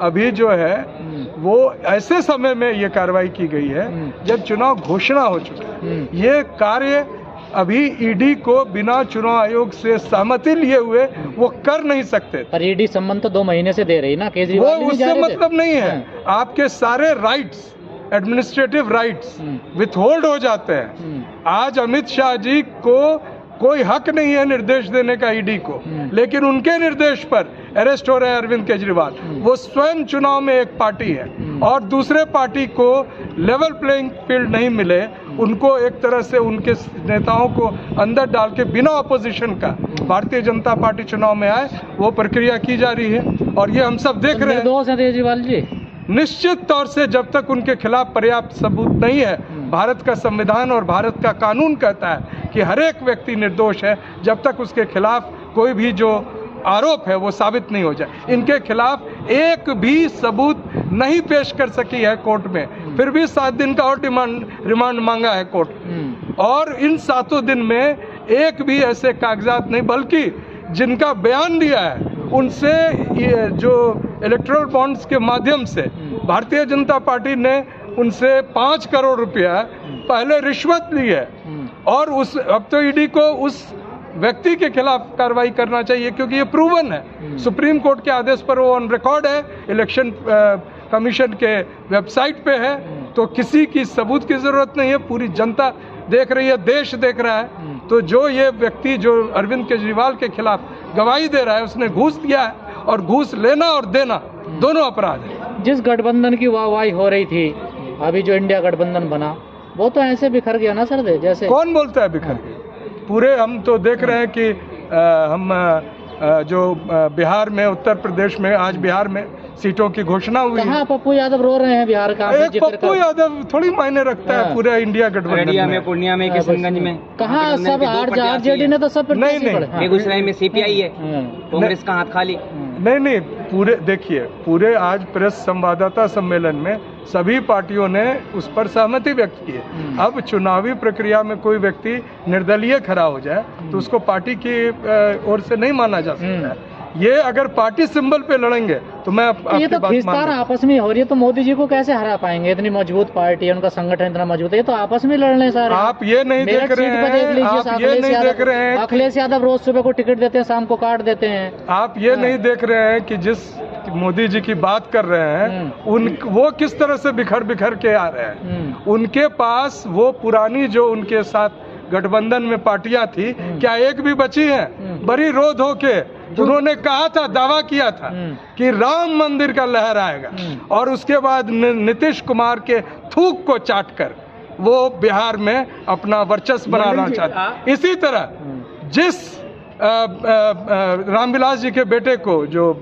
अभी जो है वो ऐसे समय में ये कार्रवाई की गई है जब चुनाव घोषणा हो चुका है। ये कार्य अभी ईडी को बिना चुनाव आयोग से सहमति लिए हुए वो कर नहीं सकते। पर ईडी संबंध तो 2 महीने से दे रही ना, केजरीवाल वो उससे मतलब नहीं है। आपके सारे राइट्स, एडमिनिस्ट्रेटिव राइट्स विथहोल्ड हो जाते हैं। आज अमित शाह जी को कोई हक नहीं है निर्देश देने का ईडी को, लेकिन उनके निर्देश पर अरेस्ट हो रहे हैं अरविंद केजरीवाल। वो स्वयं चुनाव में एक पार्टी है और दूसरे पार्टी को लेवल प्लेइंग फील्ड नहीं मिले, उनको एक तरह से उनके नेताओं को अंदर डाल के बिना अपोजिशन का भारतीय जनता पार्टी चुनाव में आए, वो प्रक्रिया की जा रही है और ये हम सब देख रहे हैं। निर्दोष है केजरीवाल जी? निश्चित तौर से जब तक उनके खिलाफ पर्याप्त सबूत नहीं है, भारत का संविधान और भारत का कानून कहता है कि हर एक व्यक्ति निर्दोष है जब तक उसके खिलाफ कोई भी जो आरोप है वो साबित नहीं हो जाए। इनके खिलाफ एक भी सबूत नहीं पेश कर सकी है कोर्ट में, फिर भी 7 दिन का और रिमांड मांगा है कोर्ट। और इन 7 दिन में एक भी ऐसे कागजात नहीं, बल्कि जिनका बयान दिया है उनसे जो इलेक्टोरल बॉन्ड्स के माध्यम से भारतीय जनता पार्टी ने उनसे 5 करोड़ रुपया पहले रिश्वत ली है। और उस अब तो ईडी को उस व्यक्ति के खिलाफ कार्रवाई करना चाहिए क्योंकि ये प्रूवन है, सुप्रीम कोर्ट के आदेश पर वो ऑन रिकॉर्ड है, इलेक्शन कमीशन के वेबसाइट पे है। तो किसी की सबूत की जरूरत नहीं है, पूरी जनता देख रही है, देश देख रहा है। तो जो ये व्यक्ति जो अरविंद केजरीवाल के खिलाफ गवाही दे रहा है उसने घूस दिया है, और घूस लेना और देना दोनों अपराध है। जिस गठबंधन की वाहवाही हो रही थी, अभी जो इंडिया गठबंधन बना वो तो ऐसे बिखर गया ना सर दे जैसे। कौन बोलता है बिखर गया? पूरे हम तो देख रहे हैं कि हम जो बिहार में, उत्तर प्रदेश में, आज बिहार में सीटों की घोषणा हुई। कहाँ पप्पू यादव रो रहे हैं बिहार का? एक पप्पू यादव थोड़ी मायने रखता है पूरे इंडिया गठबंधन में। पूर्णिया में, किशनगंज में कहाँ सब आरजेडी ने तो सब नहीं, बेगूसराय में सीपीआई है, कांग्रेस का हाथ खाली। नहीं, पूरे देखिए, पूरे आज प्रेस संवाददाता सम्मेलन में सभी पार्टियों ने उस पर सहमति व्यक्त की है। अब चुनावी प्रक्रिया में कोई व्यक्ति निर्दलीय खड़ा हो जाए तो उसको पार्टी की ओर से नहीं माना जा सकता है। ये अगर पार्टी सिंबल पे लड़ेंगे तो मैं आपकी बात खींचतान आपस में हो रही है, तो मोदी जी को कैसे हरा पाएंगे? इतनी मजबूत पार्टी है, उनका संगठन इतना मजबूत है, तो आपस में लड़ने सारे। आप ये नहीं देख रहे हैं, अखिलेश यादव रोज सुबह को टिकट देते हैं, शाम को काट देते हैं। आप ये नहीं देख रहे हैं कि जिस मोदी जी की बात कर रहे हैं वो किस तरह से बिखर के आ रहे हैं। उनके पास वो पुरानी जो उनके साथ गठबंधन में पार्टियां थी, क्या एक भी बची है? बड़ी रो धो के उन्होंने कहा था, दावा किया था कि राम मंदिर का लहर आएगा, और उसके बाद नीतीश कुमार के थूक को चाटकर वो बिहार में अपना वर्चस्व बनाना चाहते। इसी तरह जिस रामविलास जी के बेटे को, जो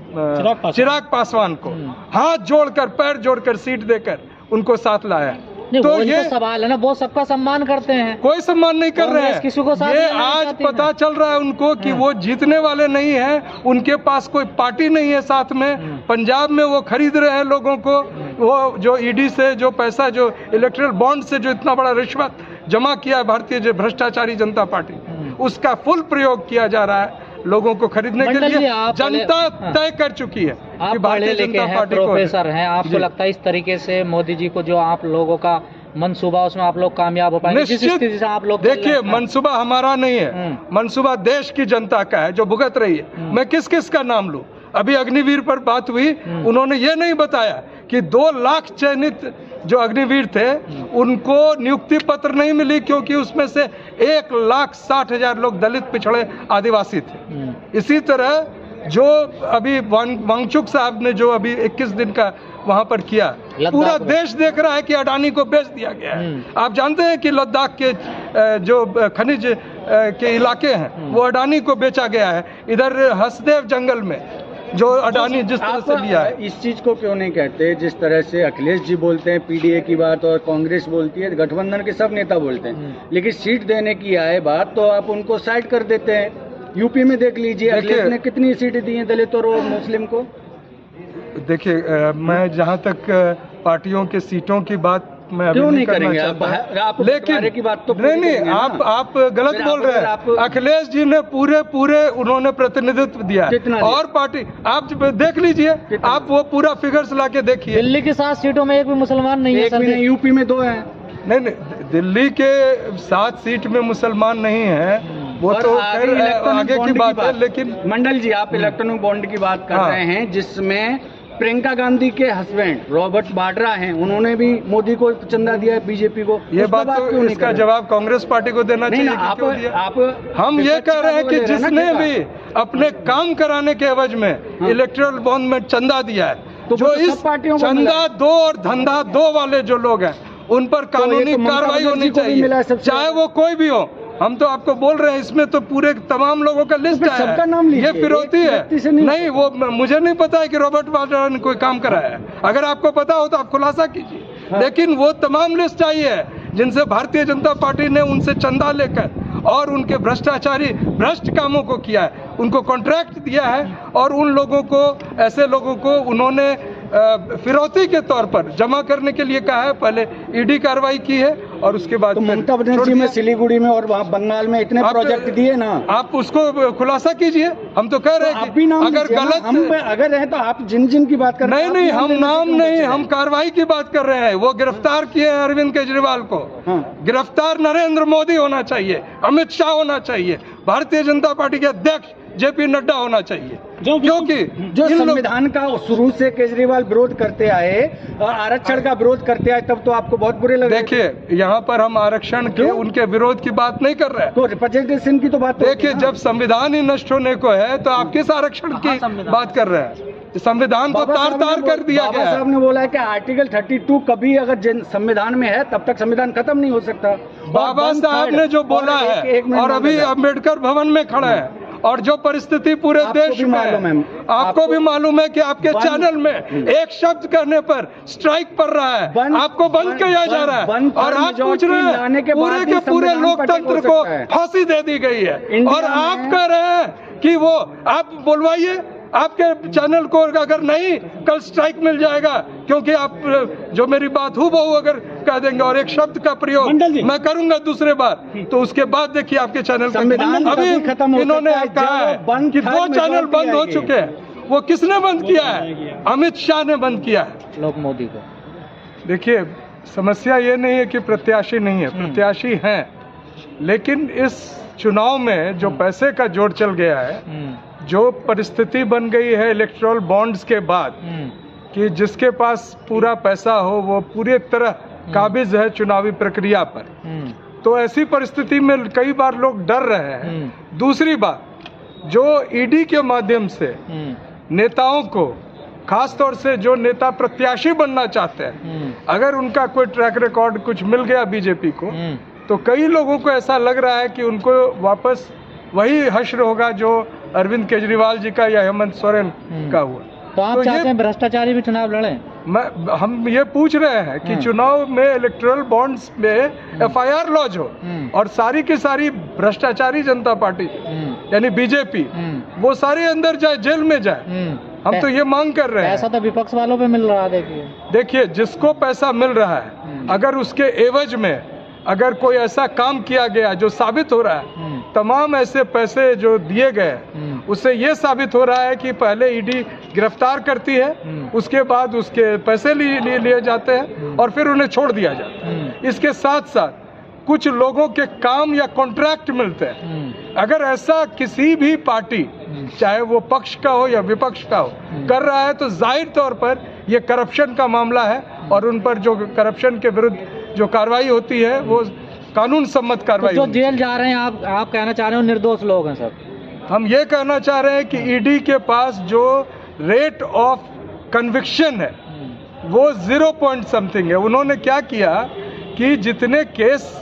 चिराग पासवान को हाथ जोड़कर, पैर जोड़कर सीट देकर उनको साथ लाया। तो ये सवाल है ना, वो सबका सम्मान करते हैं। कोई सम्मान नहीं कर रहे हैं, किसी को साथ ये आज पता चल रहा है उनको कि वो जीतने वाले नहीं हैं, उनके पास कोई पार्टी नहीं है साथ में। पंजाब में वो खरीद रहे हैं लोगों को, वो जो ईडी से जो पैसा, जो इलेक्टोरल बॉन्ड से जो इतना बड़ा रिश्वत जमा किया है भारतीय जो भ्रष्टाचारी जनता पार्टी, उसका फुल प्रयोग किया जा रहा है लोगों को खरीदने के लिए। जनता तय कर चुकी है। आप पढ़े लिखे हैं, प्रोफेसर हैं, आपको लगता है इस तरीके से मोदी जी को जो आप लोगों का मनसूबा, उसमें आप लोग कामयाब हो पाएंगे? जिस स्थिति से आप लोग देखिए, मनसूबा हमारा नहीं है, मनसूबा देश की जनता का है जो भुगत रही है। मैं किस किस का नाम लूं? अभी अग्निवीर पर बात हुई, उन्होंने ये नहीं बताया कि 2 लाख चयनित जो अग्निवीर थे उनको नियुक्ति पत्र नहीं मिली क्योंकि उसमें से 1,60,000 लोग दलित, पिछड़े, आदिवासी थे। इसी तरह जो अभी वांगचुक साहब ने जो अभी 21 दिन का वहां पर किया, पूरा देश देख रहा है कि अडानी को बेच दिया गया है। आप जानते हैं कि लद्दाख के जो खनिज के इलाके हैं वो अडानी को बेचा गया है। इधर हसदेव जंगल में जो अडानी जिस तरह से लिया है। इस चीज को क्यों नहीं कहते, जिस तरह से अखिलेश जी बोलते हैं पीडीए की बात और कांग्रेस बोलती है, गठबंधन के सब नेता बोलते हैं, लेकिन सीट देने की आए बात तो आप उनको साइड कर देते हैं। यूपी में देख लीजिए, अखिलेश ने कितनी सीटें दी हैं दलित और मुस्लिम को। देखिए, मैं जहाँ तक पार्टियों के सीटों की बात मैं अभी क्यों नहीं नहीं करना करेंगे? चाहता। आप लेकिन बंटवारे की बात तो पूरी नहीं करेंगे ना। आप गलत फिर बोल आप- रहे हैं। आप- अखिलेश जी ने पूरे उन्होंने प्रतिनिधित्व दिया है। कितना दिया? और पार्टी आप देख लीजिए, कितना? आप वो पूरा फिगर्स ला के देखिए। दिल्ली की 7 सीटों में एक भी मुसलमान नहीं है एक भी सर। नहीं, यूपी में 2 हैं। नहीं, दिल्ली के 7 सीट में मुसलमान नहीं है, वो और तो आगे खैर इलेक्ट्रॉनिक आगे की बॉन्ड बात है, लेकिन मंडल जी, आप इलेक्ट्रॉनिक बॉन्ड की बात कर हाँ। रहे हैं, जिसमें प्रियंका गांधी के हस्बैंड रॉबर्ट वाड्रा हैं, उन्होंने भी मोदी को चंदा दिया है, बीजेपी को। ये उस पर बात क्यों तो नहीं इसका कर रहे? जवाब कांग्रेस पार्टी को देना नहीं चाहिए ना, कि क्यों दिया। आप हम ये कह रहे हैं कि विपक्ष का जिसने बोले भी अपने काम कराने के एवज में हाँ। इलेक्टोरल बॉन्ड में चंदा दिया है, तो जो वो तो सब इस पार्टियों को मिला चंदा है। दो और धंधा दो वाले जो लोग हैं, उन पर कानूनी तो ममता कार्रवाई बनर्जी होनी को भी मिला है चाहिए, सबसे चाहे ज्यादा। वो कोई भी हो। हम तो आपको बोल रहे हैं, इसमें तो पूरे तमाम लोगों का लिस्ट फिर है। सबका नाम लीजिए, ये फिरौती एक है। व्यक्ति से नहीं नहीं, वो मुझे नहीं पता है कि रॉबर्ट वाड्रा ने कोई काम कराया है। अगर आपको पता हो तो आप खुलासा कीजिए। हाँ। लेकिन वो तमाम लिस्ट चाहिए जिनसे भारतीय जनता पार्टी ने उनसे चंदा लेकर और उनके भ्रष्ट कामों को किया है, उनको कॉन्ट्रैक्ट दिया है, और उन लोगों को, ऐसे लोगों को उन्होंने फिरौती के तौर पर जमा करने के लिए कहा है। पहले ईडी कार्रवाई की है और उसके बाद तो फिर ममता छोड़ बनर्जी दिया। में सिलीगुड़ी में और वहाँ बंगाल में इतने आप- प्रोजेक्ट दिए ना, आप उसको खुलासा कीजिए। हम तो कह रहे तो हैं आप भी नाम अगर लीजिए ना। गलत हम अगर हैं तो आप जिन की बात कर रहे नहीं हैं, नहीं, आप हम लेने से नाम क्यों नहीं, बच रहे हम हैं? कार्रवाई की बात कर रहे हैं। वो गिरफ्तार किए हैं अरविंद केजरीवाल को। हाँ। गिरफ्तार नरेंद्र मोदी होना चाहिए, अमित शाह होना चाहिए, भारतीय जनता पार्टी के अध्यक्ष जेपी नड्डा होना चाहिए, क्योंकि जो इन लोग- संविधान का शुरू से केजरीवाल विरोध करते आए और आरक्षण का विरोध करते आए, तब तो आपको बहुत बुरे लगे। देखिए, यहाँ पर हम आरक्षण के, क्यों? उनके विरोध की बात नहीं कर रहे हैं। तो रिप्रेजेंटेशन की तो बात होती देखिए, है ना। जब संविधान ही नष्ट होने को है तो आप किस आरक्षण की बात कर रहे हैं? संविधान को बाबा तार साहब ने तार कर दिया बाबा गया साहब है। ने बोला है कि आर्टिकल 32 कभी अगर संविधान में है तब तक संविधान खत्म नहीं हो सकता। बाबा और साहब one ने जो third बोला और है, एक मिनट और अभी मांगेगा। अम्बेडकर भवन में खड़े हैं, और जो परिस्थिति पूरे आपको देश भी में मालूम है, है, आपको भी मालूम है कि आपके बंद- चैनल में एक शब्द कहने पर स्ट्राइक पड़ रहा है, बंद- आपको बंद बंद- किया जा रहा है, बंद- और आप पूछ रहे लाने के हैं बाद पूरे ही के पूरे संविधान लोकतंत्र पटक को हो सकता है। फांसी दे दी गई है, इंडिया और आप में- कह रहे हैं कि वो आप बुलवाइए आपके चैनल को, अगर नहीं कल स्ट्राइक मिल जाएगा, क्योंकि आप जो मेरी बात हूबहू अगर कह देंगे और एक शब्द का प्रयोग मैं करूंगा दूसरे बार, तो उसके बाद देखिए आपके चैनल का संविधान अभी तभी खत्म हो इन्होंने सकता है कहा जब है बंद कि थर्ड 2 चैनल majority बंद हो आएगी। चुके हैं। वो किसने बंद किया है? अमित शाह ने बंद किया है। लोग मोदी को। देखिए, समस्या ये नहीं है कि प्रत्याशी नहीं है, प्रत्याशी हैं, लेकिन इस चुनाव में जो पैसे का जोड़ चल गया है, जो परिस्थिति बन गई है इलेक्टोरल बॉन्ड्स के बाद, कि जिसके पास पूरा पैसा हो वो पूरी तरह काबिज है चुनावी प्रक्रिया पर, तो ऐसी परिस्थिति में कई बार लोग डर रहे हैं। दूसरी बात, जो ईडी के माध्यम से नेताओं को, खास तौर से जो नेता प्रत्याशी बनना चाहते हैं, अगर उनका कोई ट्रैक रिकॉर्ड कुछ मिल गया बीजेपी को, तो कई लोगों को ऐसा लग रहा है कि उनको वापस वही हश्र होगा जो अरविंद केजरीवाल जी का या हेमंत सोरेन का हुआ। तो आप चाहते हैं भ्रष्टाचारी भी चुनाव लड़ें? हम ये पूछ रहे हैं कि चुनाव में इलेक्टोरल बॉन्ड्स में FIR लॉन्च हो, और सारी की सारी भ्रष्टाचारी जनता पार्टी यानी बीजेपी वो सारे अंदर जाए, जेल में जाए। हम तो ये मांग कर रहे हैं। ऐसा तो विपक्ष वालों पे मिल रहा है। देखिए, जिसको पैसा मिल रहा है, अगर उसके एवज में अगर कोई ऐसा काम किया गया जो साबित हो रहा है, तमाम ऐसे पैसे जो दिए गए, उससे ये साबित हो रहा है कि पहले ईडी गिरफ्तार करती है, उसके बाद उसके पैसे लिए जाते हैं और फिर उन्हें छोड़ दिया जाता है। इसके साथ साथ कुछ लोगों के काम या कॉन्ट्रैक्ट मिलते हैं। अगर ऐसा किसी भी पार्टी, चाहे वो पक्ष का हो या विपक्ष का हो, कर रहा है, तो जाहिर तौर पर ये करप्शन का मामला है, और उन पर जो करप्शन के विरुद्ध जो कार्रवाई होती है वो कानून सम्मत कार्रवाई। तो जो जेल जा रहे हैं, आप कहना चाह रहे हो निर्दोष लोग हैं सर? हम ये कहना चाह रहे हैं कि ईडी के पास जो रेट ऑफ कन्विक्शन है वो 0 पॉइंट समथिंग है। उन्होंने क्या किया कि जितने केस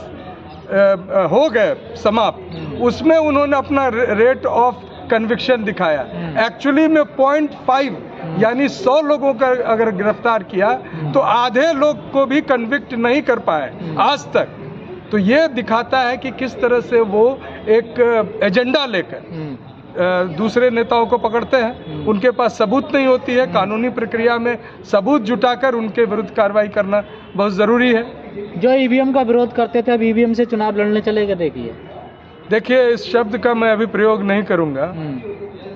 हो गए समाप्त, उसमें उन्होंने अपना रेट ऑफ कन्विक्शन दिखाया। एक्चुअली में 0.5 यानी 100 लोगों का अगर गिरफ्तार किया तो आधे लोग को भी कन्विक्ट नहीं कर पाए आज तक। तो ये दिखाता है कि किस तरह से वो एक एजेंडा लेकर दूसरे नेताओं को पकड़ते हैं, उनके पास सबूत नहीं होती है। कानूनी प्रक्रिया में सबूत जुटाकर उनके विरुद्ध कार्रवाई करना बहुत ज़रूरी है। जो ईवीएम का विरोध करते थे अब ईवीएम से चुनाव लड़ने चले गए, देखिए इस शब्द का मैं अभी प्रयोग नहीं करूंगा,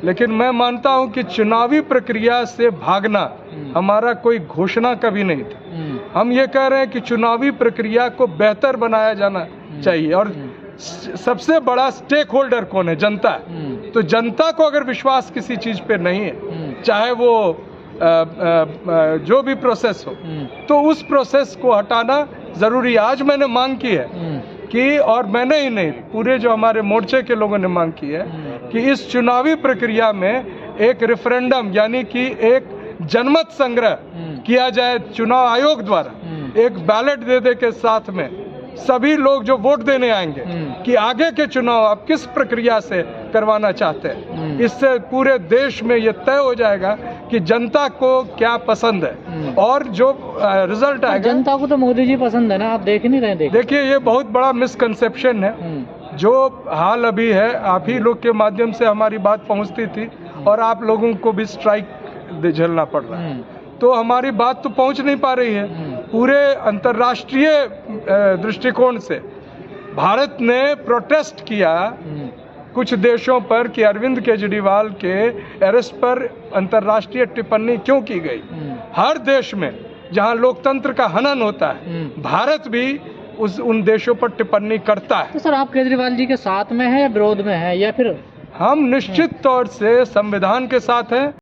लेकिन मैं मानता हूं कि चुनावी प्रक्रिया से भागना हमारा कोई घोषणा कभी नहीं था। हम ये कह रहे हैं कि चुनावी प्रक्रिया को बेहतर बनाया जाना चाहिए, और सबसे बड़ा स्टेक होल्डर कौन है? जनता। तो जनता को अगर विश्वास किसी चीज पे नहीं है, चाहे वो जो भी प्रोसेस हो, तो उस प्रोसेस को हटाना जरूरी है। आज मैंने मांग की है कि, और मैंने ही नहीं, पूरे जो हमारे मोर्चे के लोगों ने मांग की है कि इस चुनावी प्रक्रिया में एक रेफरेंडम यानी कि एक जनमत संग्रह किया जाए चुनाव आयोग द्वारा, एक बैलेट दे के साथ में सभी लोग जो वोट देने आएंगे कि आगे के चुनाव आप किस प्रक्रिया से करवाना चाहते हैं। इससे पूरे देश में ये तय हो जाएगा कि जनता को क्या पसंद है, और जो रिजल्ट आएगा। जनता को तो मोदी जी पसंद है ना, आप देख नहीं रहे? देखिए ये बहुत बड़ा मिसकंसेप्शन है। जो हाल अभी है, आप ही लोग के माध्यम से हमारी बात पहुंचती थी, और आप लोगों को भी स्ट्राइक झेलना पड़ रहा है, तो हमारी बात तो पहुंच नहीं पा रही है। पूरे अंतर्राष्ट्रीय दृष्टिकोण से भारत ने प्रोटेस्ट किया कुछ देशों पर कि अरविंद केजरीवाल के अरेस्ट पर अंतर्राष्ट्रीय टिप्पणी क्यों की गई। हर देश में जहां लोकतंत्र का हनन होता है, भारत भी उन देशों पर टिप्पणी करता है। तो सर आप केजरीवाल जी के साथ में है या विरोध में है, या फिर? हम निश्चित तौर से संविधान के साथ हैं।